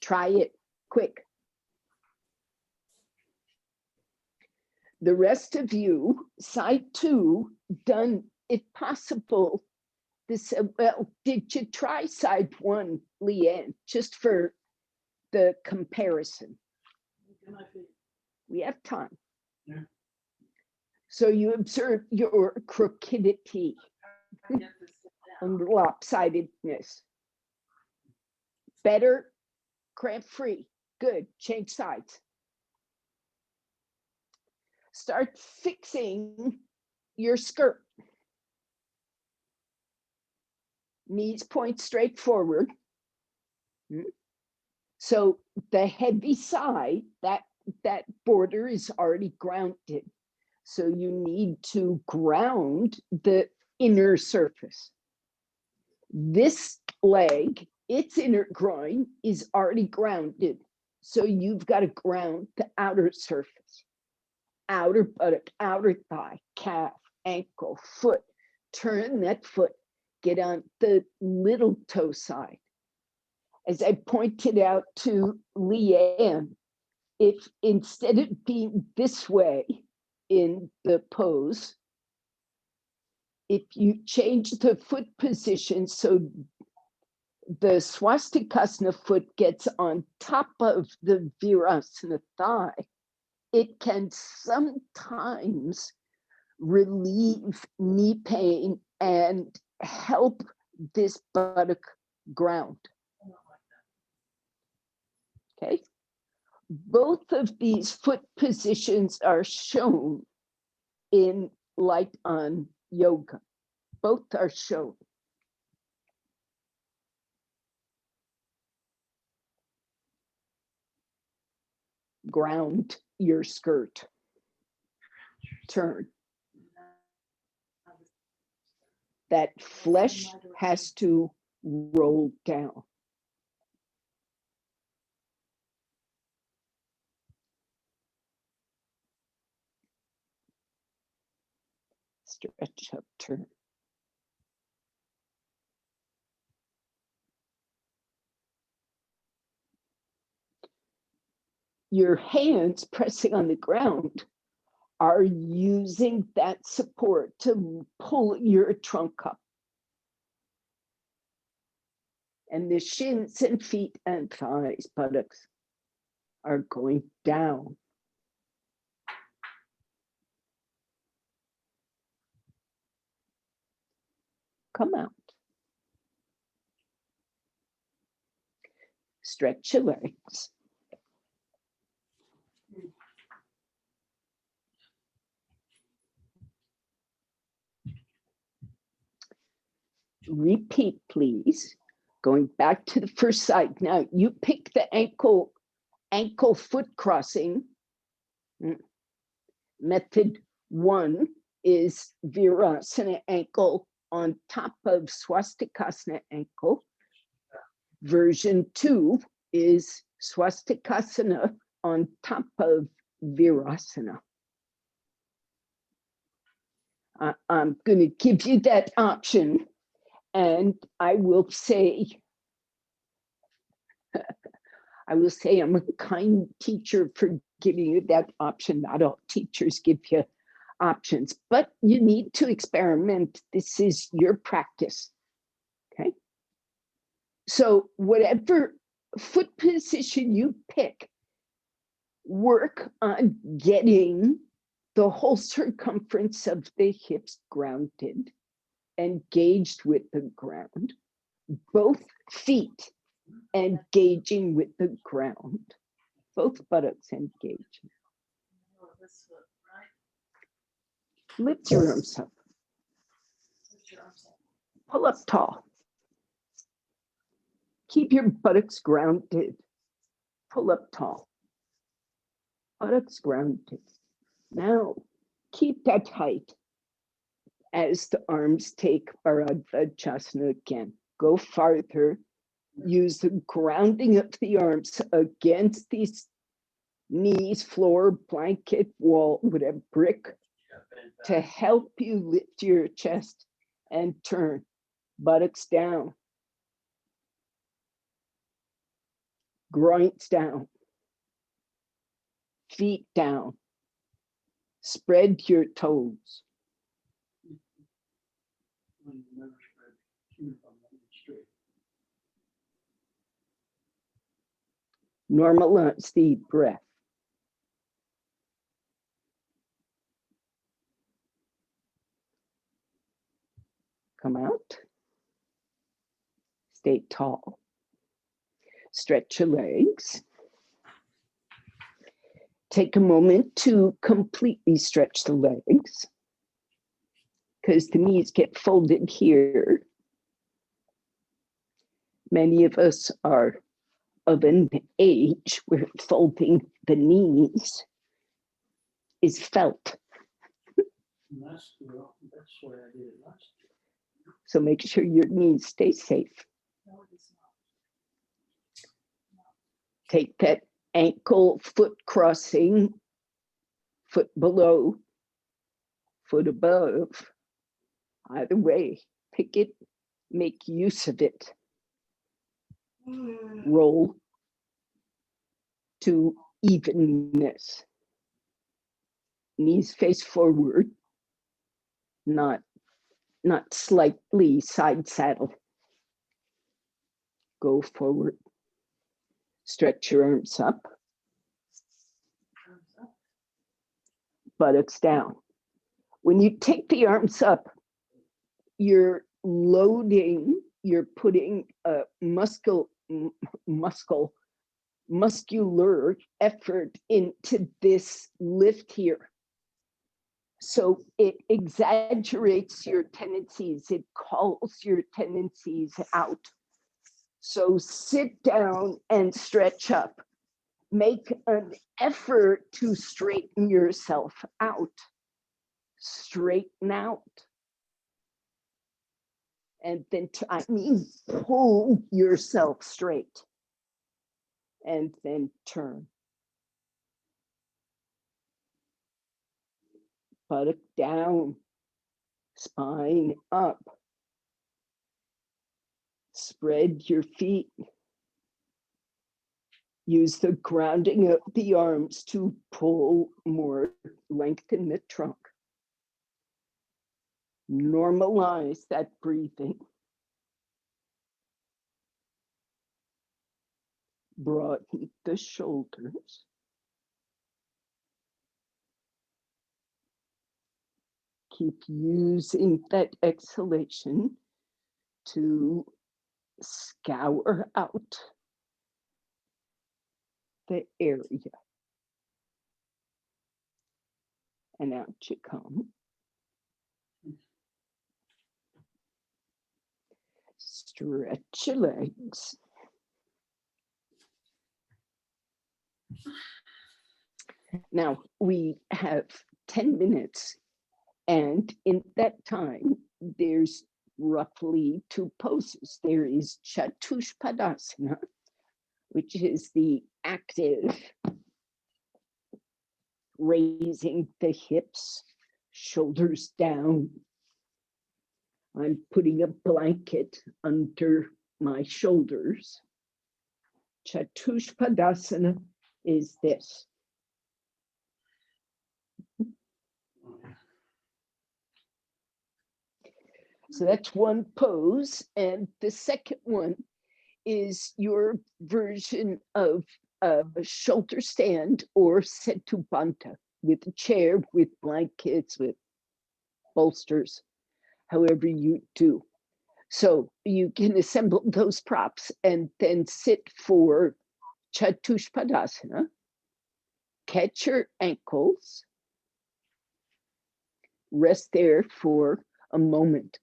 Speaker 1: Try it quick. The rest of you, side two, done if possible. This, well, did you try side one, Leanne, just for the comparison? We have time.
Speaker 2: Yeah.
Speaker 1: So you observe your crookedity and lopsidedness. Better, cramp free. Good. Change sides. Start fixing your skirt. Knees point straight forward. So the heavy side, that border is already grounded. So you need to ground the inner surface. This leg, its inner groin is already grounded. So you've got to ground the outer surface. Outer buttock, outer thigh, calf, ankle, foot. Turn that foot. Get on the little toe side. As I pointed out to Leanne, if instead of being this way in the pose, if you change the foot position so the swastikasana foot gets on top of the virasana thigh, it can sometimes relieve knee pain and help this buttock ground. Okay. Both of these foot positions are shown in Light on Yoga. Both are shown. Ground your skirt. Turn. That flesh has to roll down. Stretch up, turn. your hands pressing on the ground are using that support to pull your trunk up. And the shins and feet and thighs, buttocks, are going down. Come out. Stretch your legs. Repeat, please. Going back to the first side. Now you pick the ankle foot crossing. Method 1 is Virasana ankle on top of Swastikasana ankle. Version 2 is Swastikasana on top of Virasana. I'm going to give you that option, and I will say I'm a kind teacher for giving you that option. Not all teachers give you options, but you need to experiment. This is your practice. Okay. So whatever foot position you pick, work on getting the whole circumference of the hips grounded, engaged with the ground, both feet engaging with the ground, both buttocks engaging. Lift your arms up. Pull up tall. Keep your buttocks grounded. Pull up tall. Buttocks grounded. Now, keep that height as the arms take Bharadvajasana again. Go farther. Use the grounding of the arms against these knees, floor, blanket, wall, whatever, brick, to help you lift your chest and turn. Buttocks down. Groins down. Feet down. Spread your toes. Normalize the breath. Come out. Stay tall. Stretch your legs. Take a moment to completely stretch the legs, because the knees get folded here. Many of us are of an age where folding the knees is felt.
Speaker 2: That's why I did it last year.
Speaker 1: So make sure your knees stay safe.
Speaker 2: No, it is not.
Speaker 1: Take that ankle foot crossing, foot below, foot above. Either way, pick it, make use of it. Roll to evenness. Knees face forward, not slightly side saddle. Go forward. Stretch your arms up. Buttocks down. When you take the arms up, you're loading, you're putting a muscular effort into this lift here. So it exaggerates your tendencies, it calls your tendencies out. So sit down and stretch up. Make an effort to straighten yourself out. Straighten out. And then pull yourself straight. And then turn. Buttock down. Spine up. Spread your feet. Use the grounding of the arms to pull more, lengthen the trunk. Normalize that breathing. Broaden the shoulders. Keep using that exhalation to scour out the area. And out you come. Stretch your legs. Now we have 10 minutes, and in that time, there's roughly 2 poses. There is Chatushpadasana, which is the active raising the hips, shoulders down. I'm putting a blanket under my shoulders. Chatushpadasana is this. So that's one pose. And the second one is your version of a shoulder stand or setubanta, with a chair, with blankets, with bolsters, however you do. So you can assemble those props and then sit for Chatushpadasana. Catch your ankles. Rest there for a moment.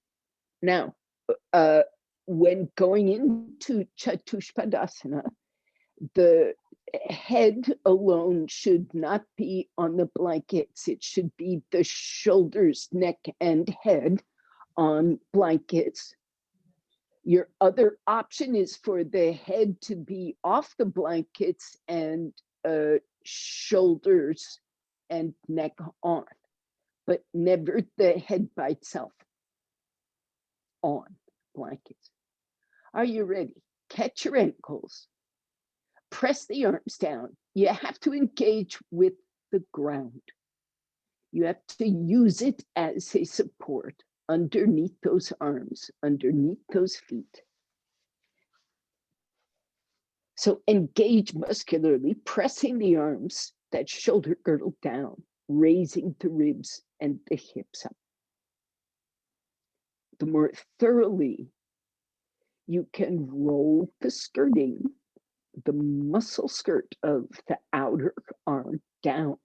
Speaker 1: Now, when going into Chatushpadasana, the head alone should not be on the blankets. It should be the shoulders, neck, and head on blankets. Your other option is for the head to be off the blankets and shoulders and neck on, but never the head by itself on blankets. Are you ready? Catch your ankles. Press the arms down. You have to engage with the ground. You have to use it as a support underneath those arms, underneath those feet. So engage muscularly, pressing the arms, that shoulder girdle down, raising the ribs and the hips up. The more thoroughly you can roll the skirting, the muscle skirt of the outer arm down,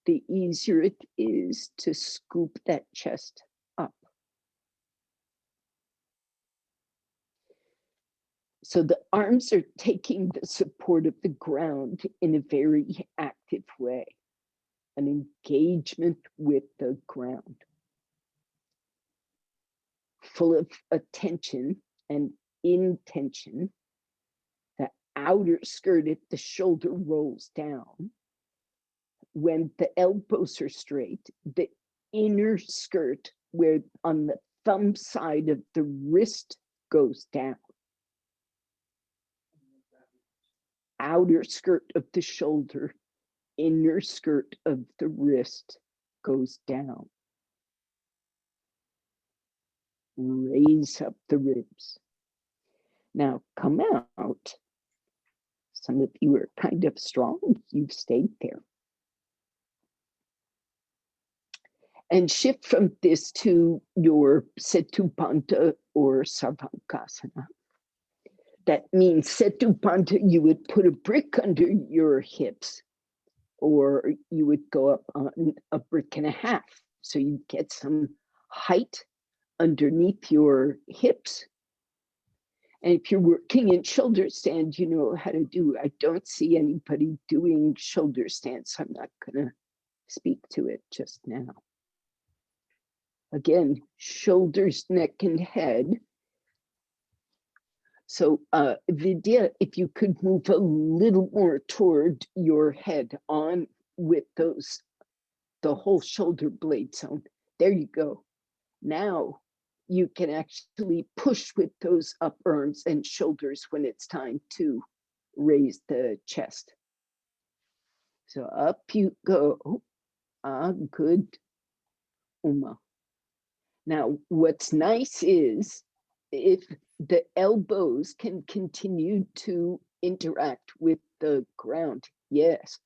Speaker 1: the easier it is to scoop that chest up. So the arms are taking the support of the ground in a very active way, an engagement with the ground, full of attention and intention. The outer skirt at the shoulder rolls down. When the elbows are straight, the inner skirt, where on the thumb side of the wrist, goes down. Outer skirt of the shoulder, inner skirt of the wrist goes down. Raise up the ribs. Now come out. Some of you are kind of strong. You've stayed there. And shift from this to your Setubanta or Sarvankasana. That means Setubanta, you would put a brick under your hips, or you would go up on a brick and a half. So you get some height underneath your hips. And if you're working in shoulder stand, you know how to do. I don't see anybody doing shoulder stand, so I'm not gonna speak to it just now. Again, shoulders, neck, and head. So Vidya, if you could move a little more toward your head on with those, the whole shoulder blade zone. There you go. Now you can actually push with those up arms and shoulders when it's time to raise the chest. So up you go. Ah, good, Uma. Now, what's nice is if the elbows can continue to interact with the ground. Yes.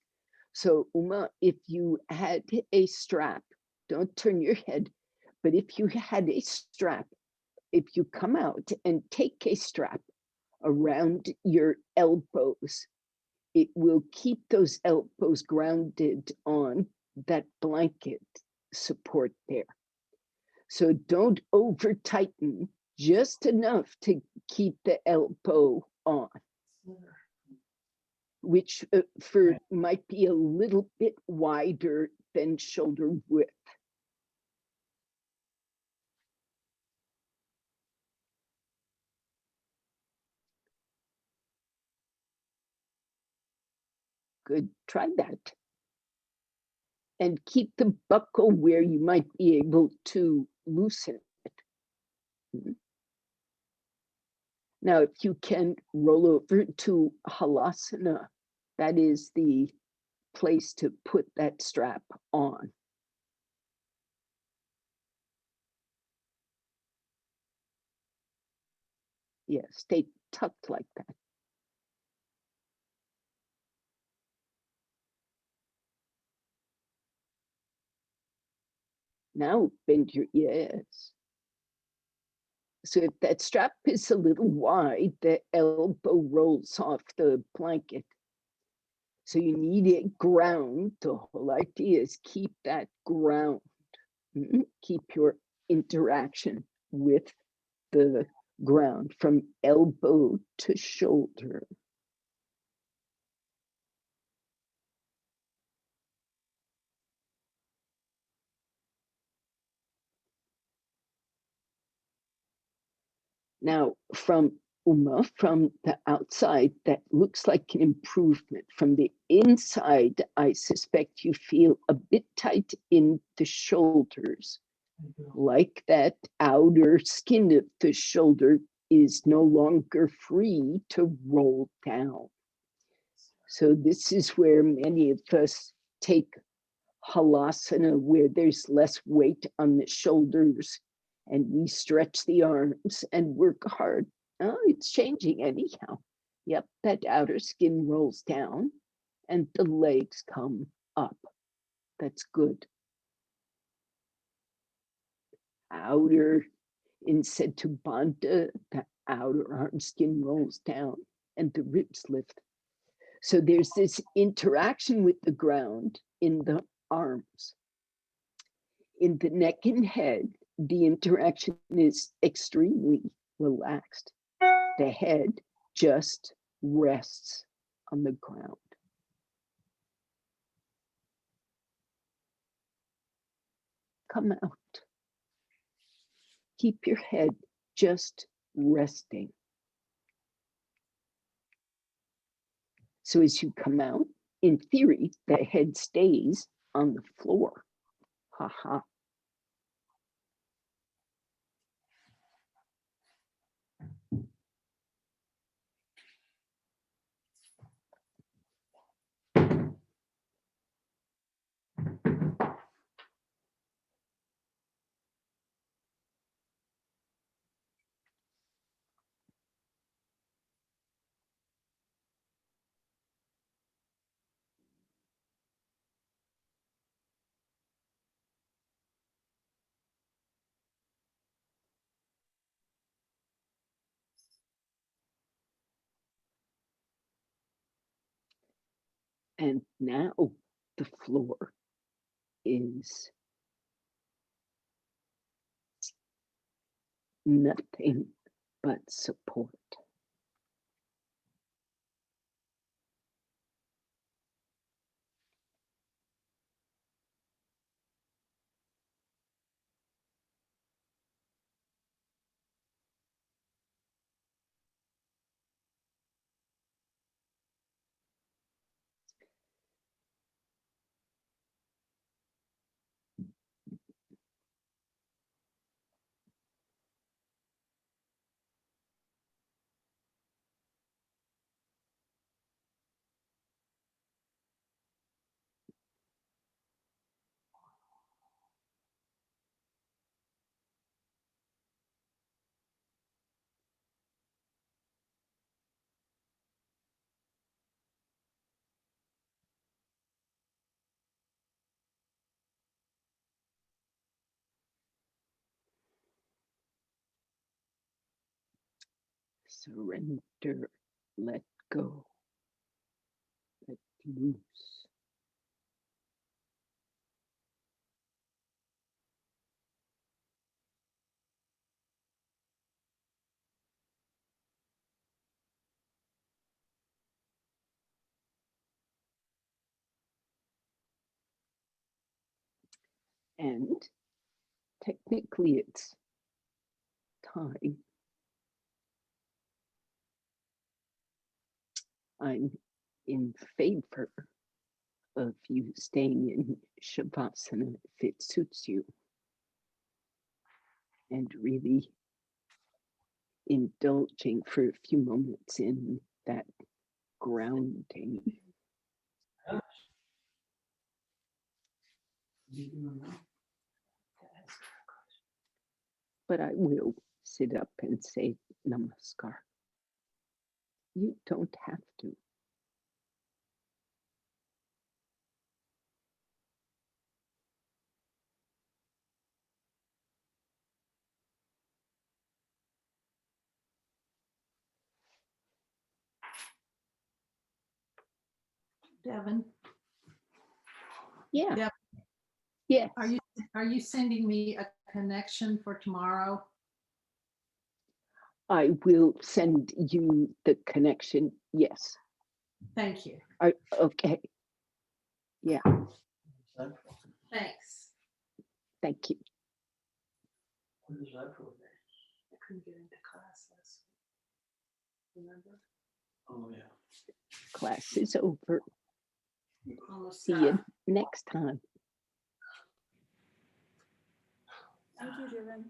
Speaker 1: So Uma, if you had a strap, don't turn your head, but if you had a strap, if you come out and take a strap around your elbows, it will keep those elbows grounded on that blanket support there. So don't over tighten, just enough to keep the elbow on, which might be a little bit wider than shoulder width. Good, try that. And keep the buckle where you might be able to loosen it. Now, if you can roll over to Halasana, that is the place to put that strap on. Yeah, stay tucked like that. Now bend your, yes. So if that strap is a little wide, the elbow rolls off the blanket. So you need a ground. The whole idea is keep that ground. Keep your interaction with the ground from elbow to shoulder. Now, from Uma, from the outside, that looks like an improvement. From the inside, I suspect you feel a bit tight in the shoulders, like that outer skin of the shoulder is no longer free to roll down. So this is where many of us take halasana, where there's less weight on the shoulders, and we stretch the arms and work hard. Oh, it's changing anyhow. Yep, that outer skin rolls down and the legs come up. That's good. Outer in Setubandha, the outer arm skin rolls down and the ribs lift. So there's this interaction with the ground in the arms. In the neck and head, the interaction is extremely relaxed. The head just rests on the ground. Come out. Keep your head just resting. So as you come out, in theory, the head stays on the floor. Ha ha. And now the floor is nothing but support. Surrender, let go, let loose. And technically it's time. I'm in favor of you staying in Shavasana if it suits you, and really indulging for a few moments in that grounding. But I will sit up and say Namaskar. You don't have to.
Speaker 2: Devon,
Speaker 1: Yeah.
Speaker 2: Devon,
Speaker 1: Yes.
Speaker 2: are you sending me a connection for tomorrow?
Speaker 1: I will send you the connection. Yes.
Speaker 2: Thank you.
Speaker 1: Okay. Yeah.
Speaker 2: Thanks.
Speaker 1: Thank you.
Speaker 3: What is that for?
Speaker 2: I couldn't get into class last week. Remember?
Speaker 3: Oh, yeah.
Speaker 1: Class is over.
Speaker 2: Almost
Speaker 1: See you next time.
Speaker 4: Thank you, Devon.